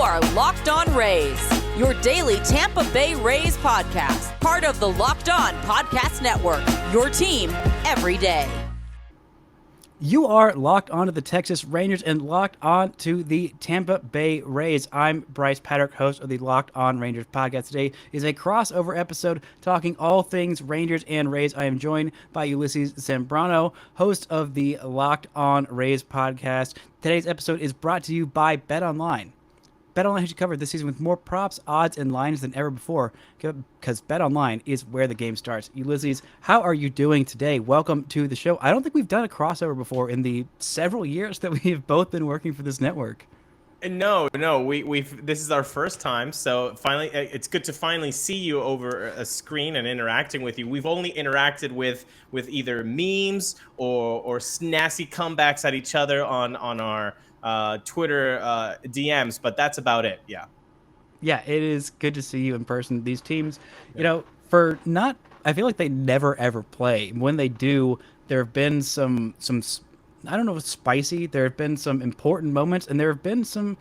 are Locked On Rays, your daily Tampa Bay Rays podcast, part of the Locked On Podcast Network, your team every day. You are locked onto the Texas Rangers and locked on to the Tampa Bay Rays. I'm Bryce Patrick, host of the Locked On Rangers podcast. Today is a crossover episode talking all things Rangers and Rays. I am joined by Ulysses Zambrano, host of the Locked On Rays podcast. Today's episode is brought to you by BetOnline. BetOnline has you covered this season with more props, odds, and lines than ever before, because BetOnline is where the game starts. Ulysses, how are you doing today? Welcome to the show. I don't think we've done a crossover before in the several years that we've both been working for this network. No, we've this is our first time, so finally, it's good to finally see you over a screen and interacting with you. We've only interacted with either memes or snazzy comebacks at each other on our Twitter DMs, but that's about it. Yeah, it is good to see you in person. These teams, I feel like they never ever play. When they do, there have been some I don't know if it's spicy. There have been some important moments, and there have been some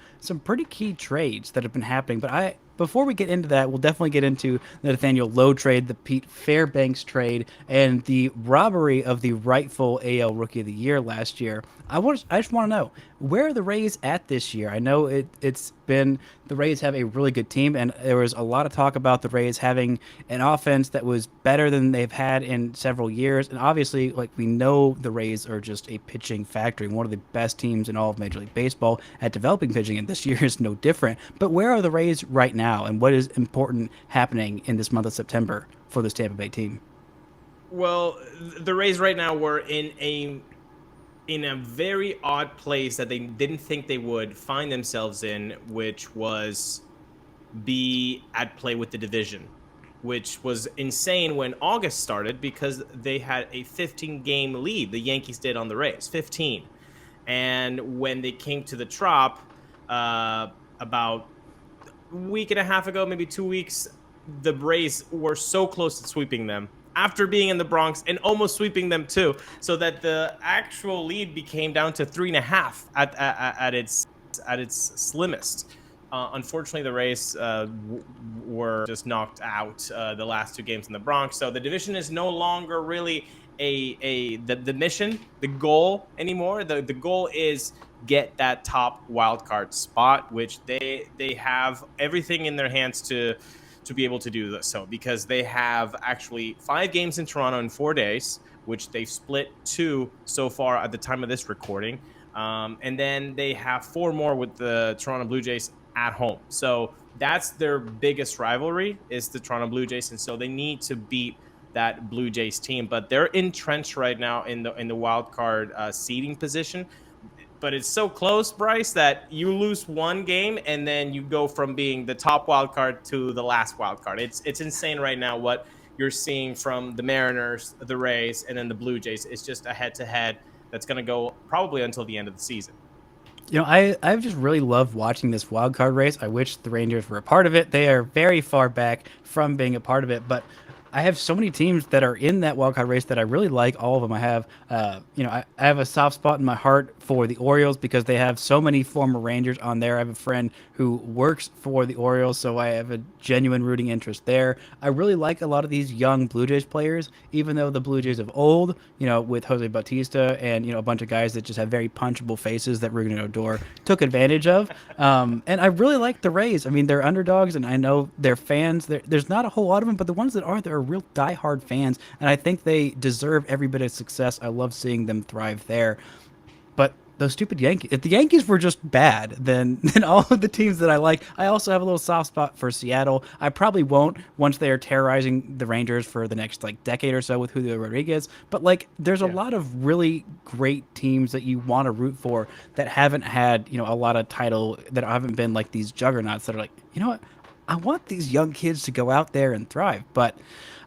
pretty key trades that have been happening. But before we get into that, we'll definitely get into the Nathaniel Lowe trade, the Pete Fairbanks trade, and the robbery of the rightful AL Rookie of the Year last year. I just want to know, where are the Rays at this year? I know it's been the Rays have a really good team, and there was a lot of talk about the Rays having an offense that was better than they've had in several years. And obviously, we know the Rays are just a pitching factory, one of the best teams in all of Major League Baseball at developing pitching, and this year is no different. But where are the Rays right now, and what is important happening in this month of September for this Tampa Bay team? Well, the Rays right now were in a very odd place that they didn't think they would find themselves in, which was be at play with the division, which was insane when August started because they had a 15-game lead. The Yankees did on the Rays, 15. And when they came to the Trop about a week and a half ago, maybe 2 weeks, the Rays were so close to swimming them after being in the Bronx and almost sweeping them too, so that the actual lead became down to 3.5 at its slimmest. Unfortunately, the Rays were just knocked out the last 2 games in the Bronx, so the division is no longer really the mission, the goal anymore. The goal is get that top wild card spot, which they have everything in their hands to be able to do so, because they have actually 5 games in Toronto in 4 days, which they've split 2 so far at the time of this recording. And then they have 4 more with the Toronto Blue Jays at home. So that's their biggest rivalry, is the Toronto Blue Jays. And so they need to beat that Blue Jays team, but they're entrenched right now in the wild card seeding position. But it's so close, Bryce, that you lose 1 game and then you go from being the top wild card to the last wild card. It's insane right now what you're seeing from the Mariners, the Rays, and then the Blue Jays. It's just a head-to-head that's going to go probably until the end of the season. I've just really loved watching this wild card race. I wish the Rangers were a part of it. They are very far back from being a part of it, but I have so many teams that are in that wildcard race that I really like. All of them. I have, I have a soft spot in my heart for the Orioles because they have so many former Rangers on there. I have a friend who works for the Orioles, so I have a genuine rooting interest there. I really like a lot of these young Blue Jays players, even though the Blue Jays of old, with Jose Bautista and, a bunch of guys that just have very punchable faces that Reagan and Odor took advantage of. And I really like the Rays. I mean, they're underdogs, and I know they're fans. There's not a whole lot of them, but the ones that are, they're real diehard fans, and I think they deserve every bit of success. I love seeing them thrive there. But those stupid Yankees, if the Yankees were just bad, then all of the teams that I like, I also have a little soft spot for Seattle. I probably won't once they are terrorizing the Rangers for the next decade or so with Julio Rodriguez. But there's a lot of really great teams that you want to root for that haven't had, a lot of title, that haven't been like these juggernauts that are like, you know what? I want these young kids to go out there and thrive. But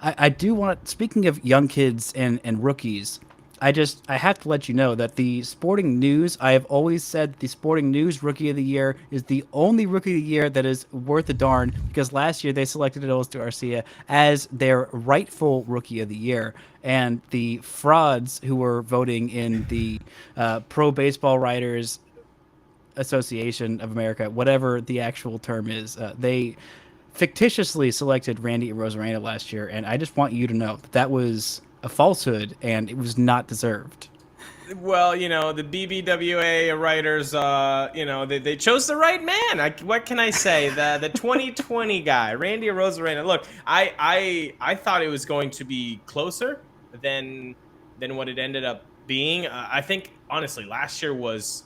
I do want, speaking of young kids and rookies, I have to let you know that the Sporting News, I have always said the Sporting News Rookie of the Year is the only Rookie of the Year that is worth a darn, because last year they selected Adolis Garcia as their rightful Rookie of the Year. And the frauds who were voting in the Pro Baseball Writers Association of America, whatever the actual term is, they fictitiously selected Randy Arozarena last year, and I just want you to know that was a falsehood and it was not deserved. Well, the BBWA writers, they chose the right man. What can I say? The 2020 guy, Randy Arozarena. Look, I thought it was going to be closer than what it ended up being. I think honestly, last year was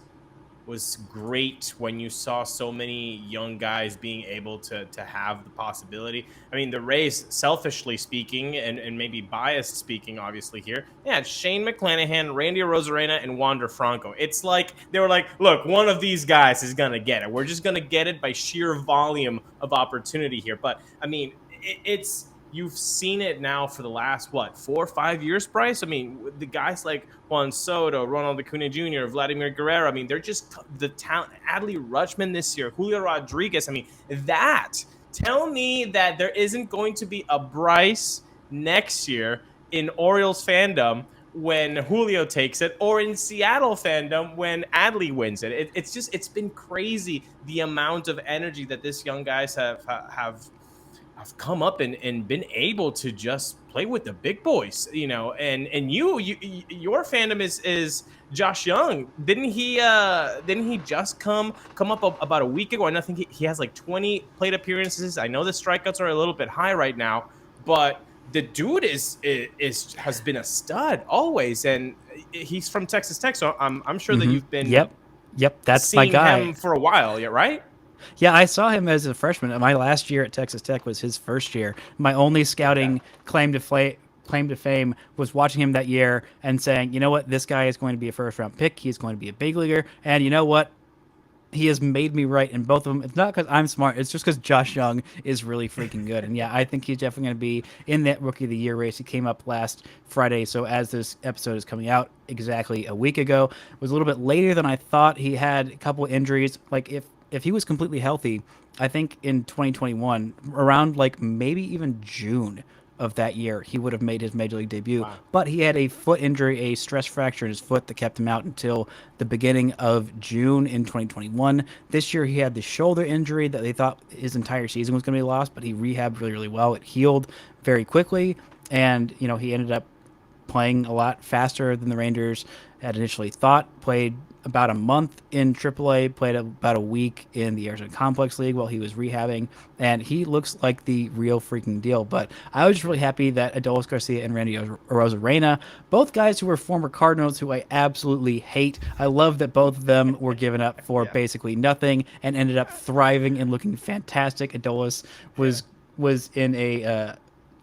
great when you saw so many young guys being able to have the possibility. I mean, the Rays, selfishly speaking, and maybe biased speaking, obviously here, yeah, it's Shane McClanahan, Randy Arozarena, and Wander Franco. It's like they were like, look, one of these guys is gonna get it. We're just gonna get it by sheer volume of opportunity here. But I mean, it's you've seen it now for the last, 4 or 5 years, Bryce? I mean, the guys like Juan Soto, Ronald Acuna Jr., Vladimir Guerrero, I mean, they're just the talent. Adley Rutschman this year, Julio Rodriguez. I mean, tell me that there isn't going to be a Bryce next year in Orioles fandom when Julio takes it, or in Seattle fandom when Adley wins it. It's been crazy the amount of energy that this young guys have come up and been able to just play with the big boys, and your fandom is Josh Young. Didn't he just come up about a week ago? I think he has like 20 plate appearances. I know the strikeouts are a little bit high right now, but the dude has been a stud always, and he's from Texas Tech, so I'm sure that you've been yep, that's my guy him for a while, yeah, right? Yeah, I saw him as a freshman. My last year at Texas Tech was his first year. My only scouting claim to fame was watching him that year and saying, you know what, this guy is going to be a first-round pick. He's going to be a big leaguer. And you know what? He has made me right in both of them. It's not because I'm smart. It's just because Josh Young is really freaking good. And yeah, I think he's definitely going to be in that Rookie of the Year race. He came up last Friday. So as this episode is coming out exactly a week ago, it was a little bit later than I thought. He had a couple injuries. Like if he was completely healthy, I think in 2021, around like maybe even June of that year, he would have made his major league debut. Wow. But he had a foot injury, a stress fracture in his foot that kept him out until the beginning of June in 2021. This year, he had the shoulder injury that they thought his entire season was going to be lost, but he rehabbed really, really well. It healed very quickly, and he ended up playing a lot faster than the Rangers had initially thought. Played about a month in AAA, played about a week in the Arizona Complex League while he was rehabbing, and he looks like the real freaking deal. But I was just really happy that Adolis Garcia and Randy Arozarena, both guys who were former Cardinals, who I absolutely hate, I love that both of them were given up for basically nothing and ended up thriving and looking fantastic. Adolis was in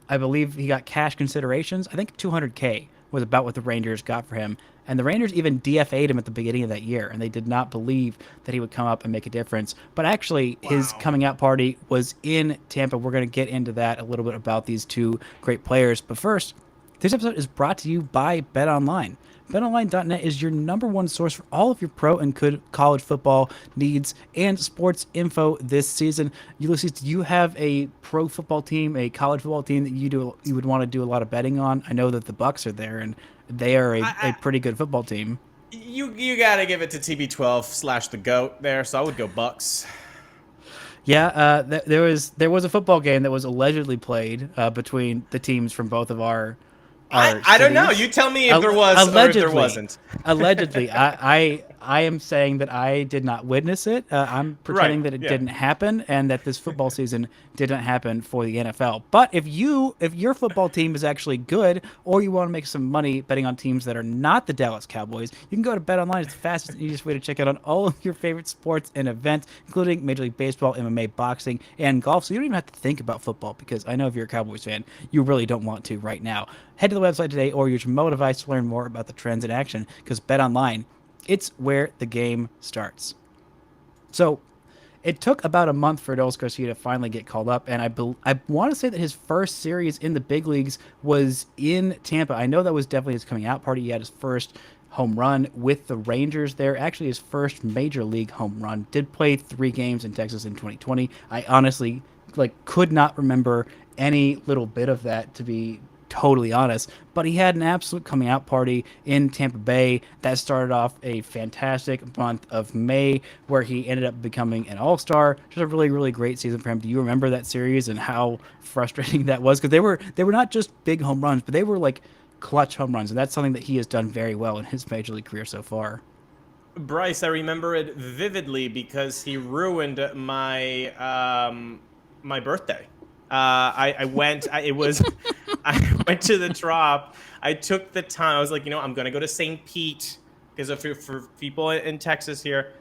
I believe he got cash considerations. I think $200K was about what the Rangers got for him. And the Rangers even DFA'd him at the beginning of that year, and they did not believe that he would come up and make a difference. But actually, his coming out party was in Tampa. We're going to get into that a little bit about these two great players. But first, this episode is brought to you by BetOnline. BetOnline.net is your number one source for all of your pro and college football needs and sports info this season. Ulysses, do you have a pro football team, a college football team that you would want to do a lot of betting on? I know that the Bucks are there, and they are a pretty good football team. You got to give it to TB12 / the GOAT there, so I would go Bucks. Yeah, there was a football game that was allegedly played between the teams from both of our I don't know. You tell me if there was or if there wasn't. Allegedly. I am saying that I did not witness it. I'm pretending that it didn't happen and that this football season didn't happen for the NFL. But if your football team is actually good, or you want to make some money betting on teams that are not the Dallas Cowboys, you can go to BetOnline. It's the fastest and easiest way to check out on all of your favorite sports and events, including Major League Baseball, MMA, boxing, and golf. So you don't even have to think about football, because I know if you're a Cowboys fan, you really don't want to right now. Head to the website today or use your mobile device to learn more about the trends in action, because BetOnline, it's where the game starts. So it took about a month for Adolis Garcia to finally get called up, and I want to say that his first series in the big leagues was in Tampa. I know that was definitely his coming out party. He had his first home run with the Rangers there, actually his first major league home run. Did play 3 games in Texas in 2020. I honestly could not remember any little bit of that, to be totally honest. But he had an absolute coming out party in Tampa Bay that started off a fantastic month of May, where he ended up becoming an all-star. Just a really, really great season for him. Do you remember that series and how frustrating that was? Because they were not just big home runs, but they were like clutch home runs, and that's something that he has done very well in his major league career so far. Bryce, I remember it vividly because he ruined my my birthday. I went. I went to the Trop. I took the time. I was like, I'm gonna go to St. Pete because for people in Texas here,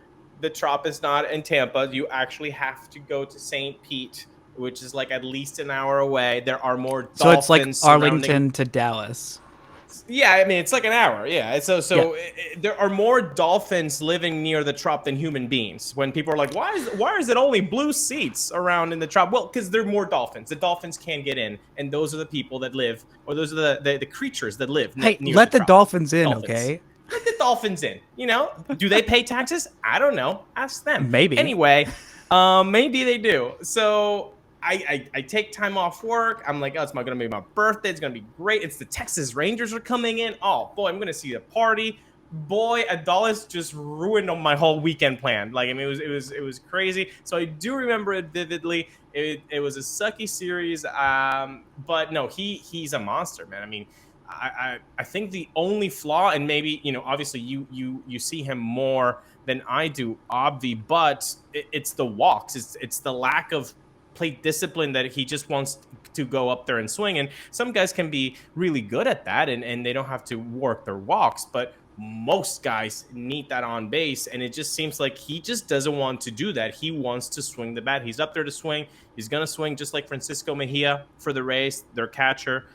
the Trop is not in Tampa. You actually have to go to St. Pete, which is like at least an hour away. There are more dolphins. So it's like Arlington to Dallas. Yeah, I mean, it's like an hour. Yeah. So there are more dolphins living near the Trop than human beings. When people are like, why is it only blue seats around in the Trop? Well, because there are more dolphins. The dolphins can get in, and those are the people that live, or those are the creatures that live Hey, near let the Trop. dolphins in, okay? Let the dolphins in. Do they pay taxes? I don't know. Ask them. Maybe. Anyway, maybe they do. So I take time off work. I'm like, oh, it's going to be my birthday. It's going to be great. It's the Texas Rangers are coming in. Oh, boy, I'm going to see the party. Boy, Adalis just ruined my whole weekend plan. Like, I mean, it was crazy. So I do remember it vividly. It was a sucky series. But no, he's a monster, man. I mean, I think the only flaw, and maybe, obviously you see him more than I do, Obvi, but it's the walks. It's the lack of plate discipline that he just wants to go up there and swing. And some guys can be really good at that and they don't have to work their walks, but most guys need that on base. And it just seems like he just doesn't want to do that. He wants to swing the bat. He's up there to swing. He's going to swing just like Francisco Mejia for the Rays, their catcher,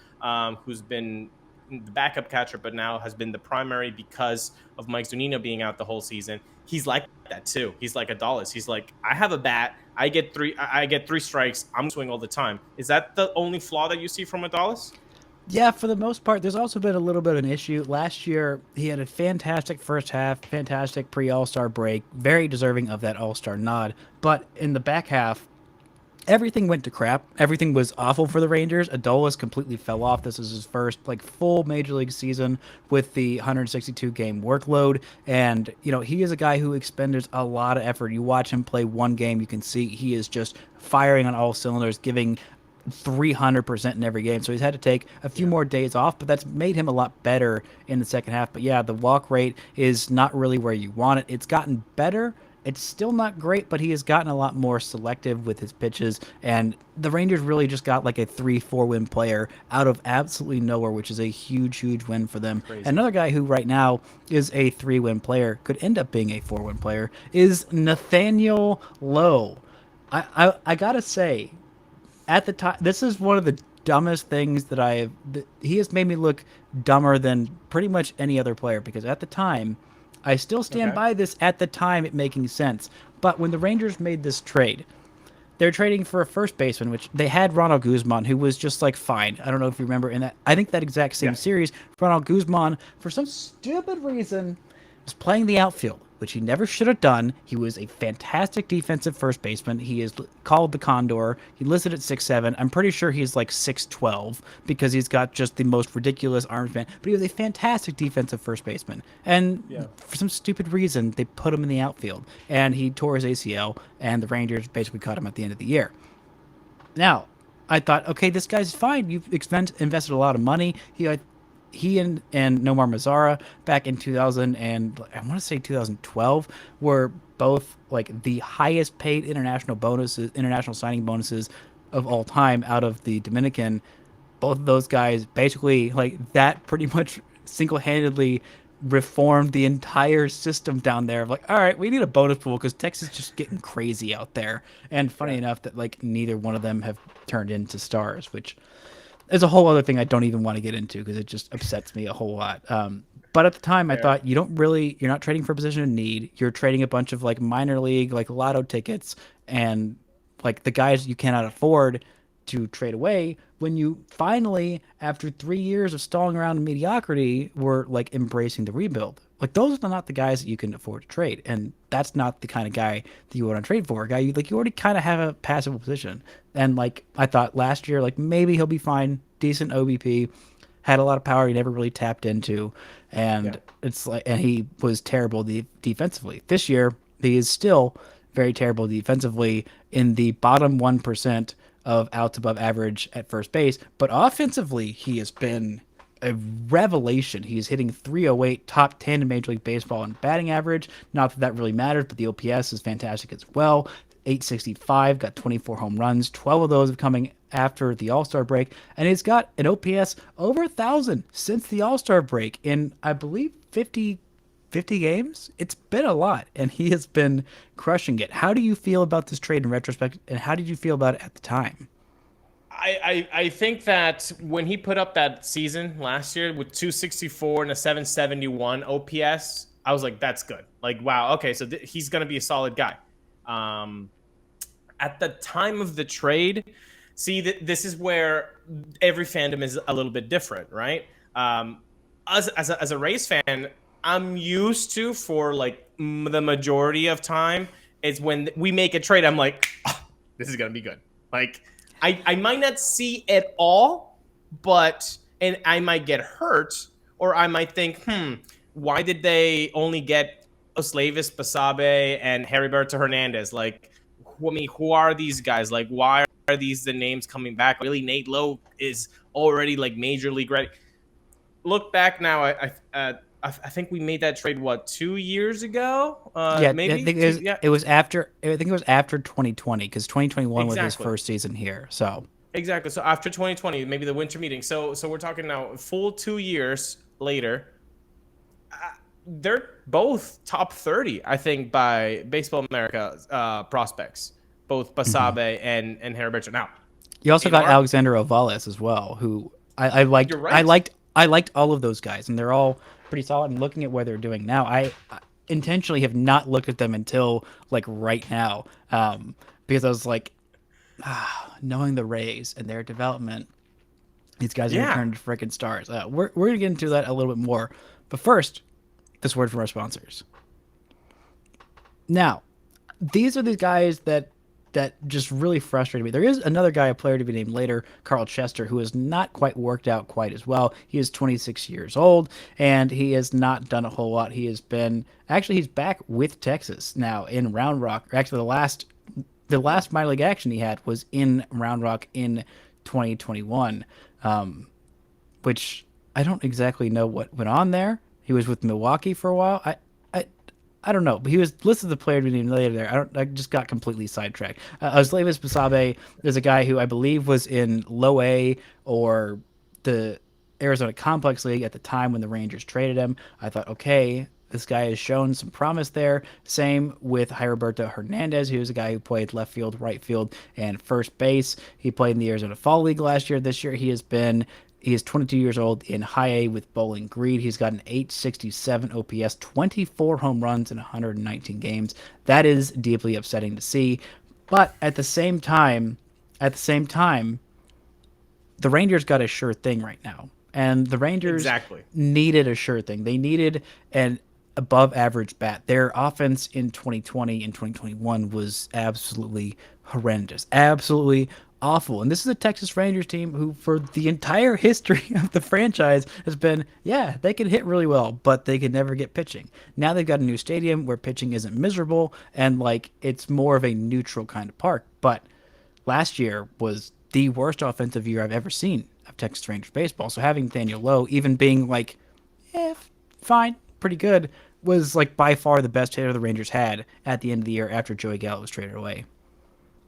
who's been the backup catcher, but now has been the primary because of Mike Zunino being out the whole season. He's like that too. He's like Adalis. He's like, I have a bat. I get three strikes. I'm swing all the time. Is that the only flaw that you see from Adalis? Yeah, for the most part. There's also been a little bit of an issue. Last year, he had a fantastic first half, fantastic pre-All-Star break, very deserving of that All-Star nod. But in the back half, everything went to crap. Everything was awful for the Rangers. Adolis completely fell off. This is his first full major league season with the 162 game workload. And, he is a guy who expended a lot of effort. You watch him play one game, you can see he is just firing on all cylinders, giving 300% in every game. So he's had to take a few more days off, but that's made him a lot better in the second half. But yeah, the walk rate is not really where you want it. It's gotten better. It's still not great, but he has gotten a lot more selective with his pitches, and the Rangers really just got like a 3-4 win player out of absolutely nowhere, which is a huge, huge win for them. Crazy. Another guy who right now is a 3-win player, could end up being a 4-win player, is Nathaniel Lowe. I gotta say, at the time, this is one of the dumbest things that he has made me look dumber than pretty much any other player, because at the time, I still stand by this at the time it making sense. But when the Rangers made this trade, they're trading for a first baseman, which they had Ronald Guzman, who was just fine. I don't know if you remember in that. I think that exact same series, Ronald Guzman, for some stupid reason, was playing the outfield, which he never should have done. He was a fantastic defensive first baseman. He is called the Condor. He listed at 6'7". I'm pretty sure he's 6'12", because he's got just the most ridiculous arm span. But he was a fantastic defensive first baseman. And for some stupid reason, they put him in the outfield. And he tore his ACL, and the Rangers basically cut him at the end of the year. Now, I thought, okay, this guy's fine. You've invested a lot of money. He and Nomar Mazara back in 2000 and I want to say 2012 were both the highest paid international signing bonuses of all time out of the Dominican. Both of those guys basically that pretty much single-handedly reformed the entire system down there of all right, we need a bonus pool because Texas is just getting crazy out there. And funny enough that neither one of them have turned into stars, which is a whole other thing I don't even want to get into because it just upsets me a whole lot. But at the time, I thought you're not trading for a position of need. You're trading a bunch of minor league, lotto tickets, and the guys you cannot afford to trade away when you finally, after 3 years of stalling around in mediocrity, were like embracing the rebuild. Like those are not the guys that you can afford to trade, and that's not the kind of guy that you want to trade for. A guy you already kind of have a passive position, and like I thought last year, like maybe he'll be fine, decent OBP, had a lot of power he never really tapped into, and it's like, and he was terrible defensively. This year, he is still very terrible defensively, in the bottom 1% of outs above average at first base. But offensively, he has been a revelation. He's hitting 308, top 10 in Major League Baseball in batting average. Not that that really matters, but the OPS is fantastic as well. 865, got 24 home runs. 12 of those have coming after the All-Star break. And he's got an OPS over 1,000 since the All-Star break in, I believe, 50 games. It's been a lot, and he has been crushing it. How do you feel about this trade in retrospect, and how did you feel about it at the time? I think that when he put up that season last year with 264 and a 771 OPS, I was like, that's good. Like, wow, okay, so he's going to be a solid guy. At the time of the trade, see, this is where every fandom is a little bit different, right? As a Rays fan, I'm used to, for like the majority of time, it's when we make a trade, I'm like, oh, this is going to be good. Like, I might not see it all, and I might get hurt, or I might think, why did they only get Osleivis, Basabe, and Roberto Hernandez? Like, I mean, who are these guys? Like, why are these the names coming back? Really, Nate Lowe is already like major league ready. Look back now, I think we made that trade 2 years ago. Maybe I think it was after. I think it was after 2020, because 2021 was his first season here. So exactly. So after 2020, maybe the winter meeting. So we're talking now full 2 years later. They're both top 30, I think, by Baseball America prospects. Both Basabe and Heriberto. Now, you also got Alexander Ovales as well, who I liked. You're right. I liked all of those guys, and they're all pretty solid. And looking at what they're doing now, I intentionally have not looked at them until like right now, because I was like, knowing the Rays and their development, these guys are going to turn into freaking stars. We're going to get into that a little bit more, but first, this word from our sponsors. Now, these are the guys that just really frustrated me. There is another guy, a player to be named later, Carl Chester, who has not quite worked out quite as well. He is 26 years old, and he has not done a whole lot. He's back with Texas now in Round Rock. Actually, the last minor league action he had was in Round Rock in 2021, which I don't exactly know what went on there. He was with Milwaukee for a while. I don't know, but he was listed as a player to be named later there. I just got completely sidetracked. Osleivis Basabe is a guy who I believe was in Low A or the Arizona Complex League at the time when the Rangers traded him. I thought, okay, this guy has shown some promise there. Same with Roberto Hernandez, who's a guy who played left field, right field, and first base. He played in the Arizona Fall League last year. This year he is 22 years old in High A with Bowling Green. He's got an 867 OPS, 24 home runs in 119 games. That is deeply upsetting to see. But at the same time, the Rangers got a sure thing right now. And the Rangers needed a sure thing. They needed an above average bat. Their offense in 2020 and 2021 was absolutely horrendous. Absolutely awful. And this is a Texas Rangers team who, for the entire history of the franchise, has been, they can hit really well, but they can never get pitching. Now they've got a new stadium where pitching isn't miserable, and like it's more of a neutral kind of park. But last year was the worst offensive year I've ever seen of Texas Rangers baseball. So having Nathaniel Lowe even being like, fine, pretty good, was like by far the best hitter the Rangers had at the end of the year after Joey Gallo was traded away.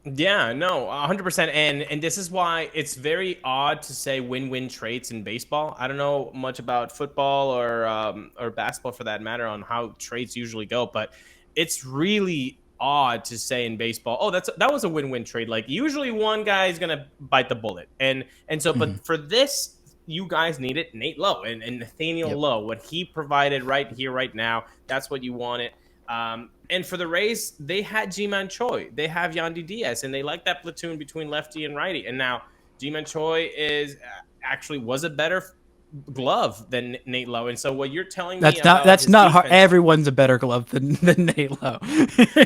Yeah, no, 100%. And this is why it's very odd to say win-win trades in baseball. I don't know much about football or basketball for that matter on how trades usually go, but it's really odd to say in baseball, oh, that was a win-win trade. Like usually one guy is going to bite the bullet. And so, but for this, you guys needed Nate Lowe and Nathaniel Lowe. What he provided right here, right now, that's what you wanted. And for the Rays, they had Ji-Man Choi. They have Yandy Diaz, and they like that platoon between lefty and righty. And now Ji-Man Choi actually was a better glove than Nate Lowe. And so what you're telling me that's not hard. defense, Everyone's a better glove than Nate Lowe.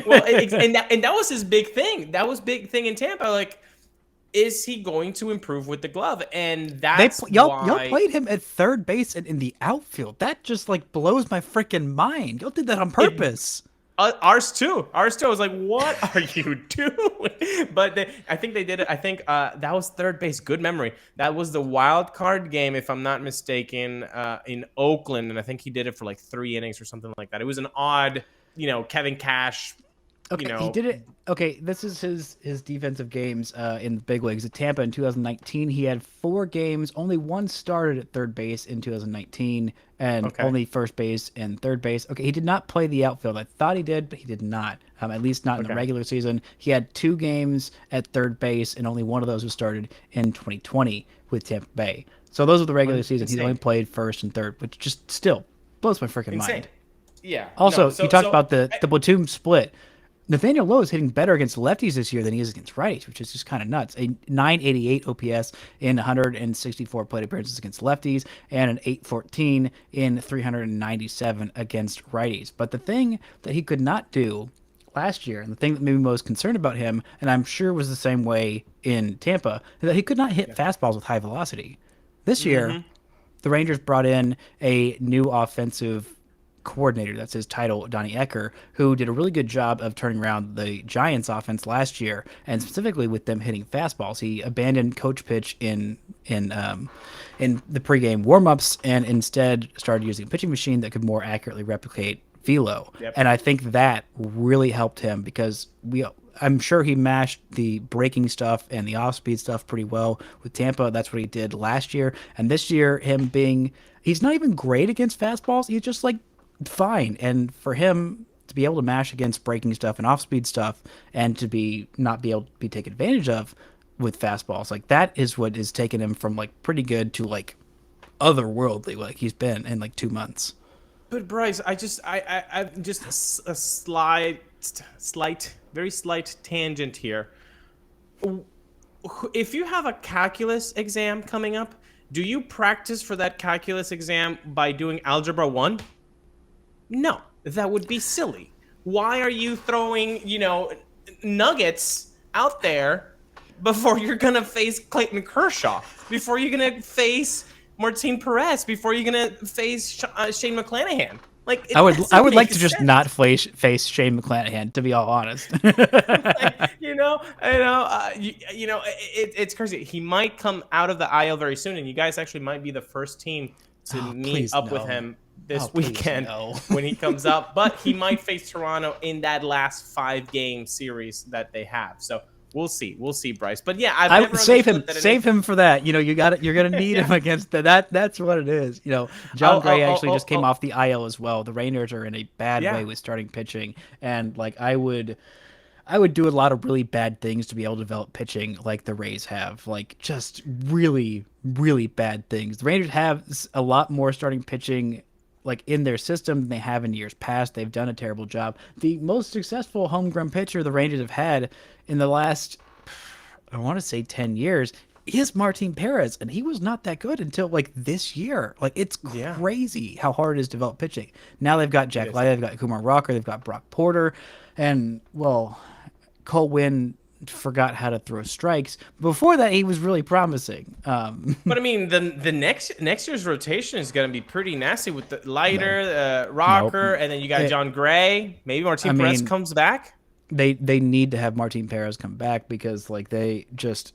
well, and that was his big thing. That was big thing in Tampa. Like, is he going to improve with the glove? And that's y'all played him at third base and in the outfield. That just like blows my freaking mind. Y'all did that on purpose. Ours too. I was like, what are you doing? But I think they did it. I think that was third base. Good memory. That was the wild card game, if I'm not mistaken, in Oakland. And I think he did it for like 3 innings or something like that. It was an odd, Kevin Cash. Okay, he did it. Okay, this is his defensive games in the big leagues. At Tampa in 2019, he had 4 games. Only 1 started at third base in 2019, and only first base and third base. Okay, he did not play the outfield. I thought he did, but he did not. At least not in the regular season. He had 2 games at third base, and only one of those was started in 2020 with Tampa Bay. So those are the regular season. He only played first and third, which just still blows my freaking mind. Yeah. Also, you talked about the platoon split. Nathaniel Lowe is hitting better against lefties this year than he is against righties, which is just kind of nuts. A 988 OPS in 164 plate appearances against lefties and an 814 in 397 against righties. But the thing that he could not do last year, and the thing that made me most concerned about him, and I'm sure was the same way in Tampa, is that he could not hit fastballs with high velocity. This year, the Rangers brought in a new offensive coordinator. That's his title, Donnie Ecker, who did a really good job of turning around the Giants offense last year, and specifically with them hitting fastballs. He abandoned coach pitch in the pregame warmups and instead started using a pitching machine that could more accurately replicate velo. And I think that really helped him because I'm sure he mashed the breaking stuff and the off-speed stuff pretty well with Tampa. That's what he did last year. And this year, he's not even great against fastballs. He's just like fine. And for him to be able to mash against breaking stuff and off-speed stuff and to not be able to be taken advantage of with fastballs, like that is what has taken him from like pretty good to like otherworldly, like he's been in like 2 months. But Bryce, I just a very slight tangent here. If you have a calculus exam coming up, do you practice for that calculus exam by doing Algebra 1? No, that would be silly. Why are you throwing, nuggets out there before you're going to face Clayton Kershaw, before you're going to face Martin Perez, before you're going to face Shane McClanahan? Like, I would like to just not face Shane McClanahan, to be all honest. It's crazy. He might come out of the IL very soon, and you guys actually might be the first team to meet up with him this weekend when he comes up. But he might face Toronto in that last 5-game series that they have. So we'll see. We'll see, Bryce. But yeah, I would save him for that. You got it. You're gonna need him against that. That's what it is. John Gray actually just came off the IL as well. The Rangers are in a bad way with starting pitching, and like I would do a lot of really bad things to be able to develop pitching like the Rays have, like just really, really bad things. The Rangers have a lot more starting pitching like in their system than they have in years past. They've done a terrible job. The most successful homegrown pitcher the Rangers have had in the last, I want to say 10 years is Martin Perez, and he was not that good until like this year. Like it's crazy how hard it is to develop pitching. Now they've got Jack Leiter, they've got Kumar Rocker, they've got Brock Porter, and Cole Winn forgot how to throw strikes. Before that, he was really promising. But I mean, the next year's rotation is going to be pretty nasty with the Leiter, Rocker, and then you got John Gray. Maybe Martin Perez comes back. They need to have Martin Perez come back because like they just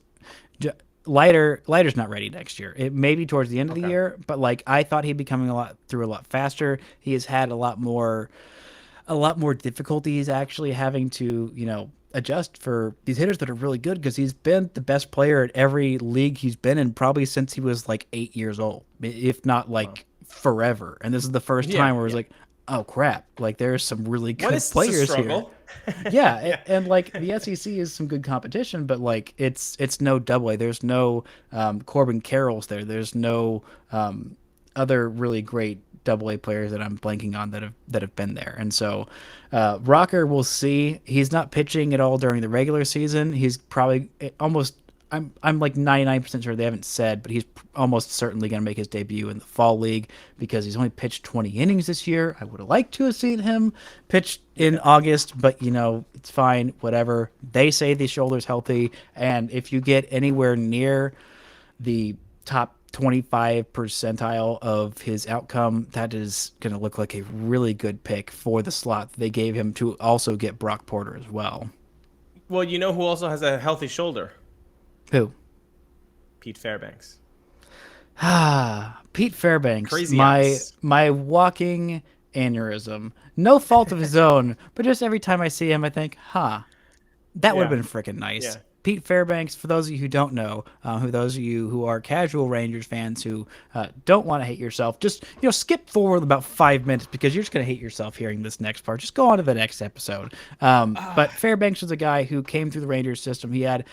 Leiter's not ready next year. It may be towards the end of the year, but like I thought he'd be coming a lot faster. He has had a lot more difficulties actually having to adjust for these hitters that are really good because he's been the best player at every league he's been in probably since he was like 8 years old, if not like forever. And this is the first time where it's like, oh crap, like there's some really good players here. And like the SEC is some good competition, but like it's no Double-A. There's no Corbin Carrolls there. There's no other really great Double A players that I'm blanking on that have been there. And so Rocker, we'll see. He's not pitching at all during the regular season. He's probably almost. I'm like 99% sure they haven't said, but he's almost certainly going to make his debut in the fall league because he's only pitched 20 innings this year. I would have liked to have seen him pitch in August, but it's fine, whatever. They say the shoulder's healthy, and if you get anywhere near the top 25 percentile of his outcome, that is going to look like a really good pick for the slot they gave him to also get Brock Porter as well. Well, you know who also has a healthy shoulder? Who? Pete Fairbanks. Pete Fairbanks. Crazy my walking aneurysm. No fault of his own, but just every time I see him, I think, that would have been freaking nice. Yeah. Pete Fairbanks, for those of you who don't know, those of you who are casual Rangers fans who don't want to hate yourself, just skip forward about 5 minutes because you're just going to hate yourself hearing this next part. Just go on to the next episode. But Fairbanks was a guy who came through the Rangers system. He had,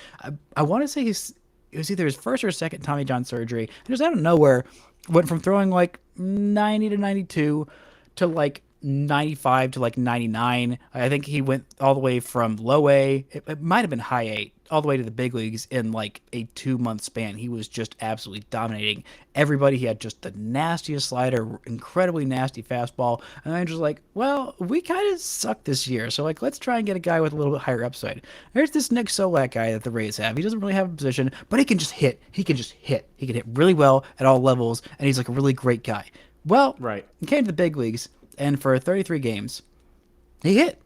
I want to say it was either his first or second Tommy John surgery. And just out of nowhere, went from throwing like 90 to 92 to like 95 to like 99. I think he went all the way from low A, it might have been high A, all the way to the big leagues in like a 2-month span. He was just absolutely dominating everybody. He had just the nastiest slider, incredibly nasty fastball. And I'm just like, well, we kind of suck this year. So like, let's try and get a guy with a little bit higher upside. There's this Nick Solak guy that the Rays have. He doesn't really have a position, but he can just hit. He can hit really well at all levels. And he's like a really great guy. Well, he came to the big leagues, and for 33 games, he hit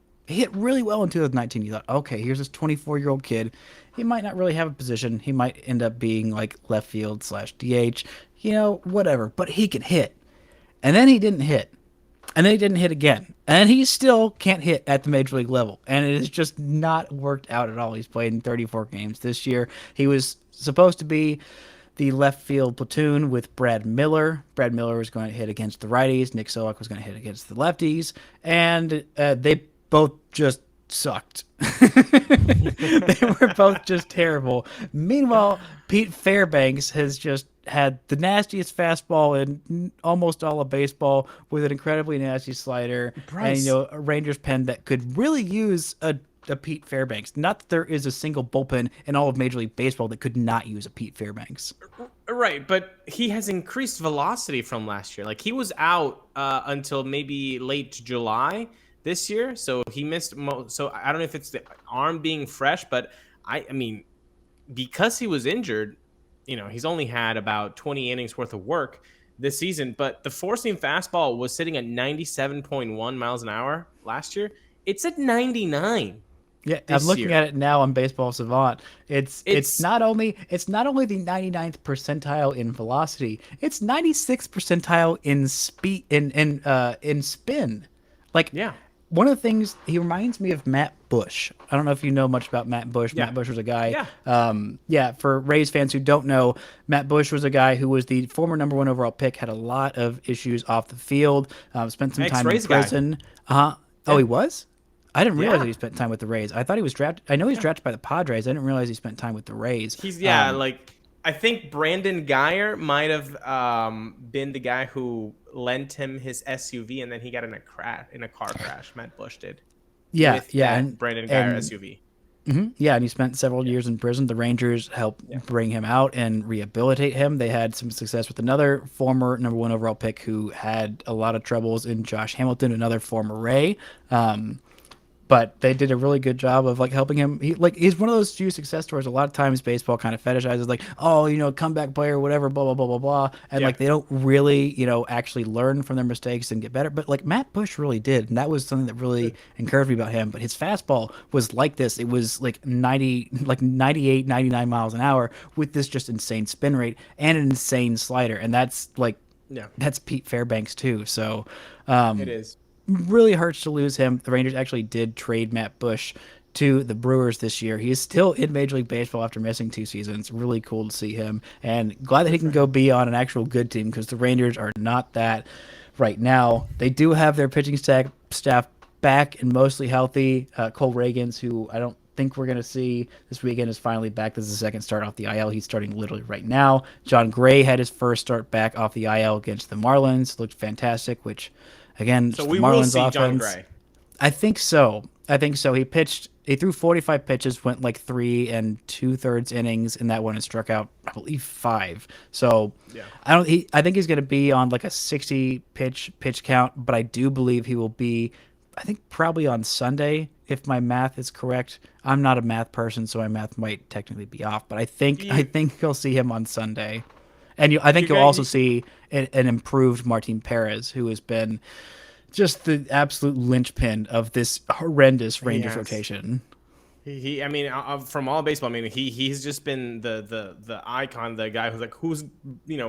really well in 2019. You thought, okay, here's this 24-year-old kid. He might not really have a position. He might end up being like left field / DH, whatever. But he can hit. And then he didn't hit. And then he didn't hit again. And he still can't hit at the major league level. And it has just not worked out at all. He's played in 34 games this year. He was supposed to be the left field platoon with Brad Miller. Brad Miller was going to hit against the righties. Nick Solak was going to hit against the lefties. And they both just sucked. They were both just terrible. Meanwhile, Pete Fairbanks has just had the nastiest fastball in almost all of baseball with an incredibly nasty slider. Bryce. And a Rangers pen that could really use a Pete Fairbanks. Not that there is a single bullpen in all of Major League Baseball that could not use a Pete Fairbanks. Right, but he has increased velocity from last year. Like, he was out until maybe late July this year, so he missed so I don't know if it's the arm being fresh, but I mean, because he was injured, he's only had about 20 innings worth of work this season, but the four-seam fastball was sitting at 97.1 miles an hour last year. It's at 99. Yeah, I'm looking at it now on Baseball Savant. It's not only the 99th percentile in velocity, it's 96th percentile in speed in spin. Like, yeah. One of the things, he reminds me of Matt Bush. I don't know if you know much about Matt Bush. Yeah. Matt Bush was a guy. Yeah. For Rays fans who don't know, Matt Bush was a guy who was the former number 1 overall pick, had a lot of issues off the field, spent some time in prison. Yeah. Oh, he was? I didn't realize that he spent time with the Rays. I thought he was drafted. I know he's drafted by the Padres. I didn't realize he spent time with the Rays. I think Brandon Geyer might have been the guy who lent him his SUV, and then he got in a car crash. Matt Bush did. And Brandon Geyer SUV. Mm-hmm, yeah, and he spent several years in prison. The Rangers helped bring him out and rehabilitate him. They had some success with another former number 1 overall pick who had a lot of troubles in Josh Hamilton, another former Ray. But they did a really good job of helping him. He's one of those few success stories. A lot of times baseball kind of fetishizes comeback player, whatever, blah blah blah blah blah, and they don't really actually learn from their mistakes and get better. But Matt Bush really did, and that was something that really encouraged me about him. But his fastball was like this. It was 98, 99 miles an hour with this just insane spin rate and an insane slider, and that's that's Pete Fairbanks too. So it is. Really hurts to lose him. The Rangers actually did trade Matt Bush to the Brewers this year. He is still in Major League Baseball after missing 2 seasons. Really cool to see him, and glad that he can go be on an actual good team because the Rangers are not that right now. They do have their pitching staff back and mostly healthy. Cole Reagans, who I don't think think we're going to see this weekend is finally back. This is the second start off the IL. He's starting literally right now. John Gray had his first start back off the IL against the Marlins. Looked fantastic, which, again, So the we Marlins will see offense, John Gray. I think so. He threw 45 pitches, went like 3 2/3 innings in that one, and struck out, I believe, 5. So Yeah. I think he's going to be on like a 60 pitch count, but I do believe he will be, I think, probably on Sunday, if my math is correct. I'm not a math person, so my math might technically be off, but I think you'll see him on Sunday. And I think you'll also see an improved Martin Perez, who has been just the absolute linchpin of this horrendous Rangers rotation. I mean, from all baseball, I mean, he's just been the icon, the guy who's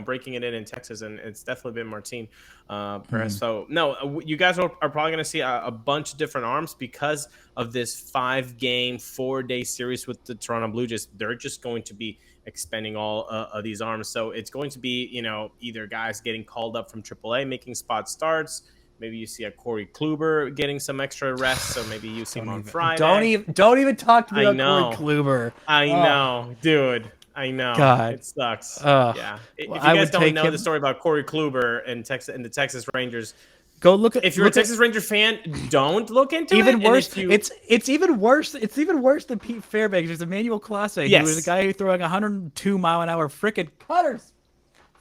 breaking it in Texas, and it's definitely been Martin Perez. So no, you guys are probably going to see a bunch of different arms because of this 5-game, 4-day series with the Toronto Blue Jays. They're just going to be expending all of these arms. So it's going to be either guys getting called up from AAA, making spot starts. Maybe you see a Corey Kluber getting some extra rest, so maybe you see him on Friday. Don't even talk to me about Corey Kluber. I know, dude. I know. God, it sucks. Yeah. If you guys don't know the story about Corey Kluber and the Texas Rangers, go look at. If you're a Texas Ranger fan, don't look into even it. Worse. It's even worse. It's even worse than Pete Fairbanks. There's Emmanuel Clase, who was a guy who throwing 102-mile-an-hour frickin' cutters.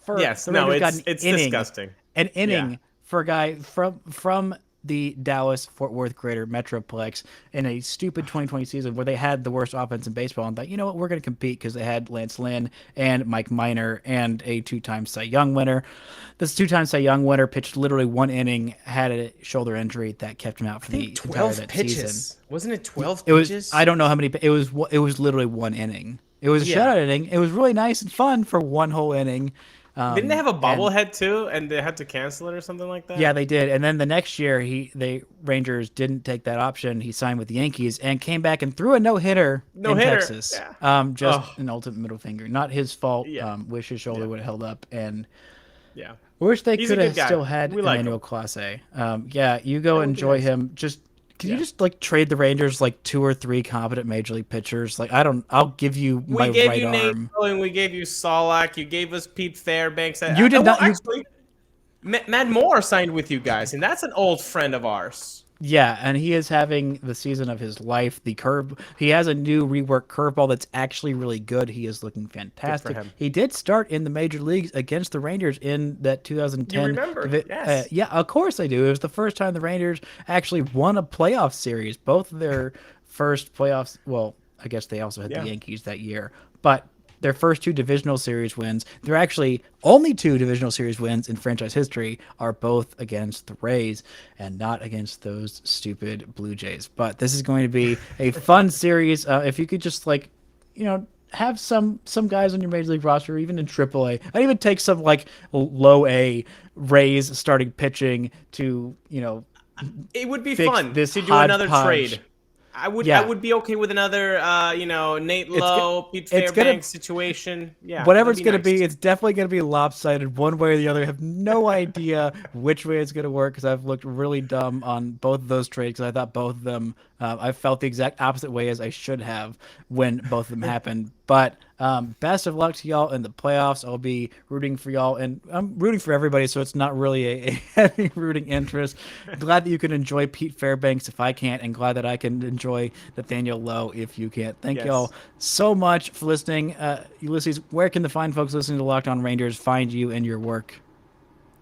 It's disgusting. An inning. Yeah. For a guy from the Dallas-Fort Worth Greater Metroplex in a stupid 2020 season where they had the worst offense in baseball, and thought, you know what, we're going to compete because they had Lance Lynn and Mike Minor and a 2-time Cy Young winner. This 2-time Cy Young winner pitched literally 1 inning, had a shoulder injury that kept him out for the entire season. Wasn't it 12 pitches? I don't know how many. It was literally 1 inning. It was a shutout inning. It was really nice and fun for 1 whole inning. Didn't they have a bobblehead too, and they had to cancel it or something like that? Yeah, they did. And then the next year, the Rangers didn't take that option. He signed with the Yankees and came back and threw a no-hitter in Texas. Yeah. An ultimate middle finger. Not his fault. Yeah. Wish his shoulder would have held up. And wish they could have still had Emmanuel Clase. You go enjoy him. Can you just trade the Rangers 2 or 3 competent major league pitchers? I'll give you my right arm. We gave you Nate Lowe, we gave you Solak, you gave us Pete Fairbanks. You did not. Actually, Matt Moore signed with you guys, and that's an old friend of ours. Yeah, and he is having the season of his life. He has a new reworked curveball that's actually really good. He is looking fantastic. He did start in the major leagues against the Rangers in that 2010. You remember? Yes. Yeah, of course I do. It was the first time the Rangers actually won a playoff series. Both of their first playoffs. Well, I guess they also had the Yankees that year, but their first 2 divisional series wins. They're actually only 2 divisional series wins in franchise history are both against the Rays and not against those stupid Blue Jays. But this is going to be a fun series. If you could just have some guys on your major league roster, or even in AAA. I'd even take some low A Rays starting pitching to it would be fun to do another trade. I would be okay with another, Nate Lowe, Pete Fairbanks situation. Yeah, whatever it's going to be, it's definitely going to be lopsided one way or the other. I have no idea which way it's going to work because I've looked really dumb on both of those trades because I thought both of them, I felt the exact opposite way as I should have when both of them happened. But best of luck to y'all in the playoffs. I'll be rooting for y'all, and I'm rooting for everybody, so it's not really a heavy rooting interest. Glad that you can enjoy Pete Fairbanks if I can't, and glad that I can enjoy Nathaniel Lowe if you can't. Thank y'all so much for listening. Ulysses, where can the fine folks listening to Locked On Rangers find you and your work?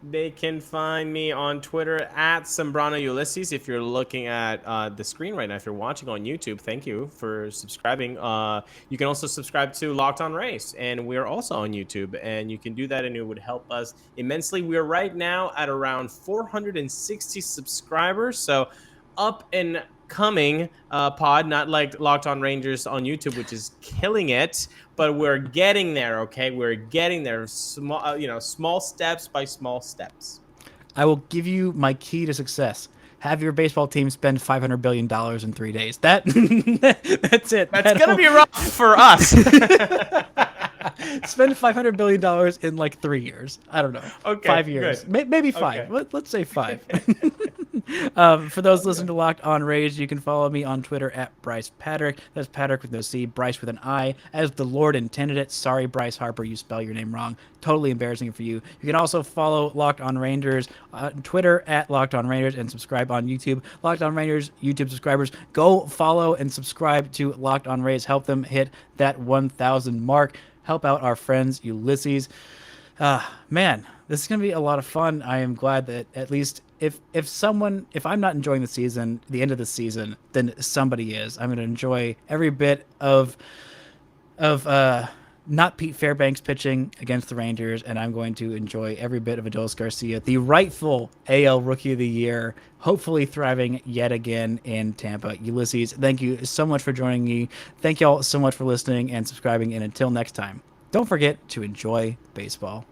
They can find me on Twitter at Sembrano Ulysses. If you're looking at the screen right now, if you're watching on YouTube, thank you for subscribing. You can also subscribe to Locked On Race, and we're also on YouTube, and you can do that, and it would help us immensely. We're right now at around 460 subscribers, so up and coming pod, not like Locked On Rangers on YouTube, which is killing it, but we're getting there. Okay, we're getting there. Small steps by small steps. I will give you my key to success. Have your baseball team spend $500 billion in 3 days. That's it. That's gonna be rough for us. Spend $500 billion in 3 years. I don't know. Okay, 5 years. Good. Maybe 5. Okay. Let's say 5. For those listening to Locked On Rays, you can follow me on Twitter at Bryce Patrick. That's Patrick with no C, Bryce with an I, as the Lord intended it. Sorry, Bryce Harper, you spell your name wrong. Totally embarrassing for you. You can also follow Locked On Rangers on Twitter at Locked On Rangers and subscribe on YouTube. Locked On Rangers YouTube subscribers, go follow and subscribe to Locked On Rays. Help them hit that 1,000 mark. Help out our friends Ulysses. Man, this is going to be a lot of fun. I am glad that at least if I'm not enjoying the end of the season, then somebody is. I'm going to enjoy every bit of not Pete Fairbanks pitching against the Rangers, and I'm going to enjoy every bit of Adolis Garcia, the rightful AL Rookie of the Year, hopefully thriving yet again in Tampa. Ulysses, thank you so much for joining me. Thank y'all so much for listening and subscribing, and until next time, don't forget to enjoy baseball.